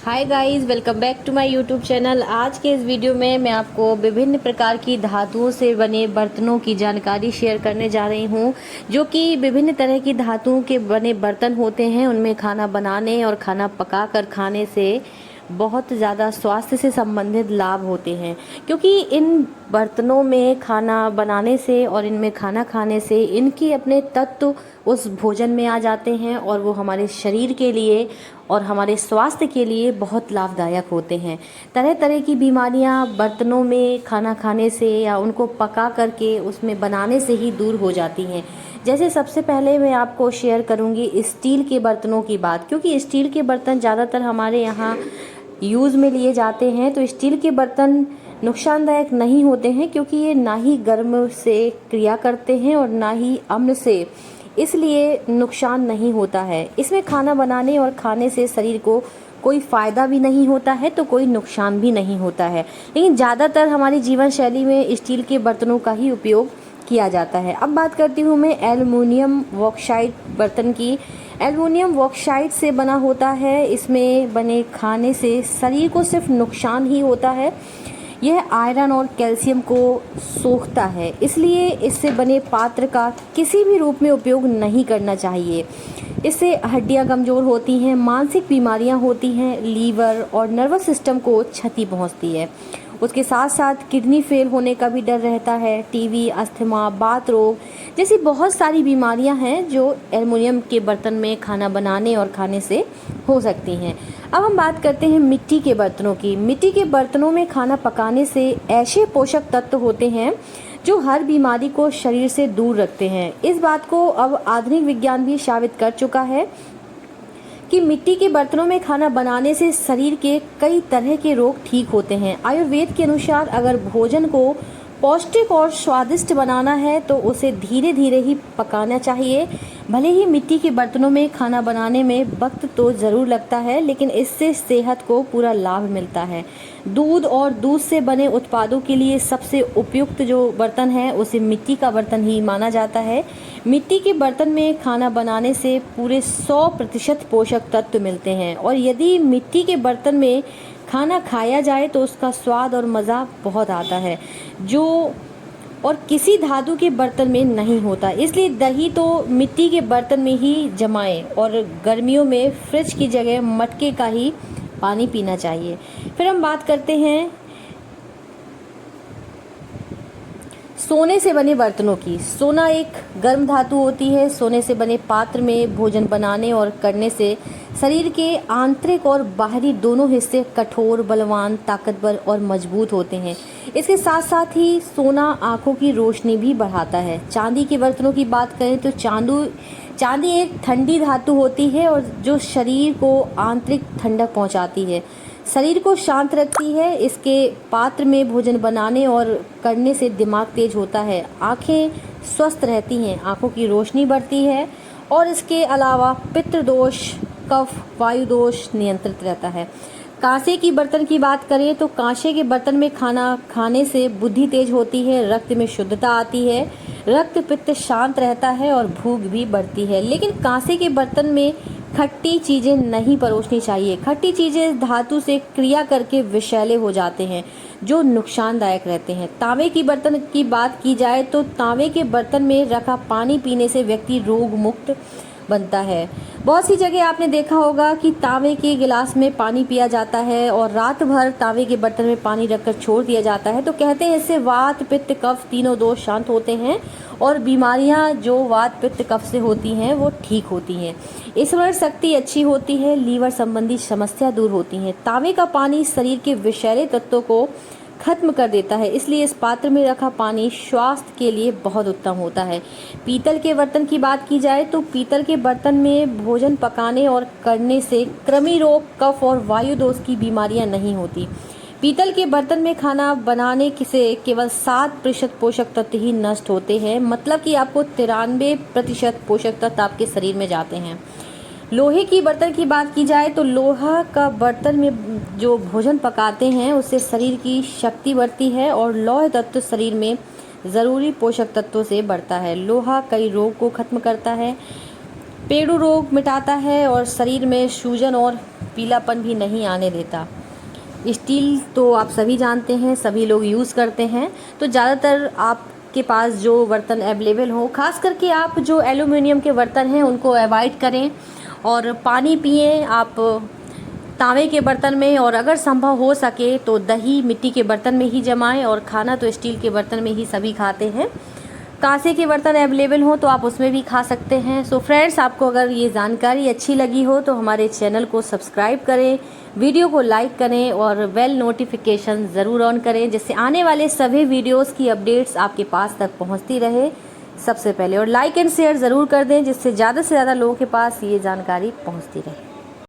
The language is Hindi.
Hi guys, welcome back to my YouTube channel. आज के इस वीडियो में मैं आपको विभिन्न प्रकार की धातुओं से बने बर्तनों की जानकारी शेयर करने जा रही हूं, जो कि विभिन्न तरह की धातुओं के बने बर्तन होते हैं। उनमें खाना बनाने और खाना पकाकर खाने से बहुत ज़्यादा स्वास्थ्य से संबंधित लाभ होते हैं, क्योंकि इन बर्तनों में खाना बनाने से और इनमें खाना खाने से इनकी अपने तत्व उस भोजन में आ जाते हैं और वो हमारे शरीर के लिए और हमारे स्वास्थ्य के लिए बहुत लाभदायक होते हैं। तरह तरह की बीमारियां बर्तनों में खाना खाने से या उनको पका करके उसमें बनाने से ही दूर हो जाती हैं। जैसे सबसे पहले मैं आपको शेयर करूंगी स्टील के बर्तनों की बात, क्योंकि स्टील के बर्तन ज़्यादातर हमारे यहाँ यूज़ में लिए जाते हैं। तो स्टील के बर्तन नुकसानदायक नहीं होते हैं, क्योंकि ये ना ही गर्म से क्रिया करते हैं और ना ही अम्ल से, इसलिए नुकसान नहीं होता है। इसमें खाना बनाने और खाने से शरीर को कोई फ़ायदा भी नहीं होता है, तो कोई नुकसान भी नहीं होता है। लेकिन ज़्यादातर हमारी जीवन शैली में स्टील के बर्तनों का ही उपयोग किया जाता है। अब बात करती हूँ मैं एल्युमिनियम बॉक्साइट बर्तन की। एल्युमिनियम बॉक्साइट से बना होता है। इसमें बने खाने से शरीर को सिर्फ नुकसान ही होता है। यह आयरन और कैल्शियम को सोखता है, इसलिए इससे बने पात्र का किसी भी रूप में उपयोग नहीं करना चाहिए। इससे हड्डियां कमज़ोर होती हैं, मानसिक बीमारियां होती हैं, लीवर और नर्वस सिस्टम को क्षति पहुंचती है। उसके साथ साथ किडनी फेल होने का भी डर रहता है। टीबी, अस्थमा, बात रोग जैसी बहुत सारी बीमारियां हैं जो एल्युमिनियम के बर्तन में खाना बनाने और खाने से हो सकती हैं। अब हम बात करते हैं मिट्टी के बर्तनों की। मिट्टी के बर्तनों में खाना पकाने से ऐसे पोषक तत्व होते हैं जो हर बीमारी को शरीर से दूर रखते हैं। इस बात को अब आधुनिक विज्ञान भी साबित कर चुका है कि मिट्टी के बर्तनों में खाना बनाने से शरीर के कई तरह के रोग ठीक होते हैं। आयुर्वेद के अनुसार अगर भोजन को पौष्टिक और स्वादिष्ट बनाना है तो उसे धीरे धीरे ही पकाना चाहिए। भले ही मिट्टी के बर्तनों में खाना बनाने में वक्त तो ज़रूर लगता है, लेकिन इससे सेहत को पूरा लाभ मिलता है। दूध और दूध से बने उत्पादों के लिए सबसे उपयुक्त जो बर्तन है उसे मिट्टी का बर्तन ही माना जाता है। मिट्टी के बर्तन में खाना बनाने से पूरे 100% पोषक तत्व मिलते हैं, और यदि मिट्टी के बर्तन में खाना खाया जाए तो उसका स्वाद और मज़ा बहुत आता है, जो और किसी धातु के बर्तन में नहीं होता। इसलिए दही तो मिट्टी के बर्तन में ही जमाएं, और गर्मियों में फ्रिज की जगह मटके का ही पानी पीना चाहिए। फिर हम बात करते हैं सोने से बने बर्तनों की। सोना एक गर्म धातु होती है। सोने से बने पात्र में भोजन बनाने और करने से शरीर के आंतरिक और बाहरी दोनों हिस्से कठोर, बलवान, ताकतवर और मजबूत होते हैं। इसके साथ साथ ही सोना आंखों की रोशनी भी बढ़ाता है। चांदी के बर्तनों की बात करें तो चांदी एक ठंडी धातु होती है और जो शरीर को आंतरिक ठंडक पहुंचाती है, शरीर को शांत रखती है। इसके पात्र में भोजन बनाने और करने से दिमाग तेज होता है, आंखें स्वस्थ रहती हैं, आंखों की रोशनी बढ़ती है, और इसके अलावा पित्त दोष, कफ, वायु दोष नियंत्रित रहता है। कांसे की बर्तन की बात करें तो कांसे के बर्तन में खाना खाने से बुद्धि तेज होती है, रक्त में शुद्धता आती है, रक्त पित्त शांत रहता है और भूख भी बढ़ती है। लेकिन कांसे के बर्तन में खट्टी चीज़ें नहीं परोसनी चाहिए। खट्टी चीज़ें धातु से क्रिया करके विषैले हो जाते हैं, जो नुकसानदायक रहते हैं। तांबे की बर्तन की बात की जाए तो तांबे के बर्तन में रखा पानी पीने से व्यक्ति रोग मुक्त बनता है। बहुत सी जगह आपने देखा होगा कि तांबे के गिलास में पानी पिया जाता है और रात भर तांबे के बर्तन में पानी रखकर छोड़ दिया जाता है। तो कहते हैं इससे वात, पित्त, कफ तीनों दोष शांत होते हैं और बीमारियां जो वात, पित्त, कफ से होती हैं वो ठीक होती हैं। स्मरण शक्ति अच्छी होती है, लीवर संबंधी समस्या दूर होती हैं। तांबे का पानी शरीर के विषैले तत्वों को खत्म कर देता है, इसलिए इस पात्र में रखा पानी स्वास्थ्य के लिए बहुत उत्तम होता है। पीतल के बर्तन की बात की जाए तो पीतल के बर्तन में भोजन पकाने और करने से कृमि रोग, कफ और वायु दोष की बीमारियां नहीं होती। पीतल के बर्तन में खाना बनाने से केवल 7% पोषक तत्व ही नष्ट होते हैं, मतलब कि आपको 93% पोषक तत्व आपके शरीर में जाते हैं। लोहे की बर्तन की बात की जाए तो लोहा का बर्तन में जो भोजन पकाते हैं उससे शरीर की शक्ति बढ़ती है और लौह तत्व शरीर में ज़रूरी पोषक तत्वों से बढ़ता है। लोहा कई रोग को खत्म करता है, पेड़ू रोग मिटाता है और शरीर में सूजन और पीलापन भी नहीं आने देता। स्टील तो आप सभी जानते हैं, सभी लोग यूज़ करते हैं, तो ज़्यादातर आपके पास जो बर्तन अवेलेबल हो, ख़ास करके आप जो एल्युमिनियम के बर्तन हैं उनको अवॉइड करें और पानी पिएं आप तांबे के बर्तन में, और अगर संभव हो सके तो दही मिट्टी के बर्तन में ही जमाएं, और खाना तो स्टील के बर्तन में ही सभी खाते हैं। कांसे के बर्तन अवेलेबल हो तो आप उसमें भी खा सकते हैं। सो फ्रेंड्स, आपको अगर ये जानकारी अच्छी लगी हो तो हमारे चैनल को सब्सक्राइब करें, वीडियो को लाइक करें और बेल नोटिफिकेशन ज़रूर ऑन करें, जिससे आने वाले सभी वीडियोस की अपडेट्स आपके पास तक पहुंचती रहे सबसे पहले। और लाइक एंड शेयर ज़रूर कर दें, जिससे ज़्यादा से ज़्यादा लोगों के पास ये जानकारी पहुंचती रहे।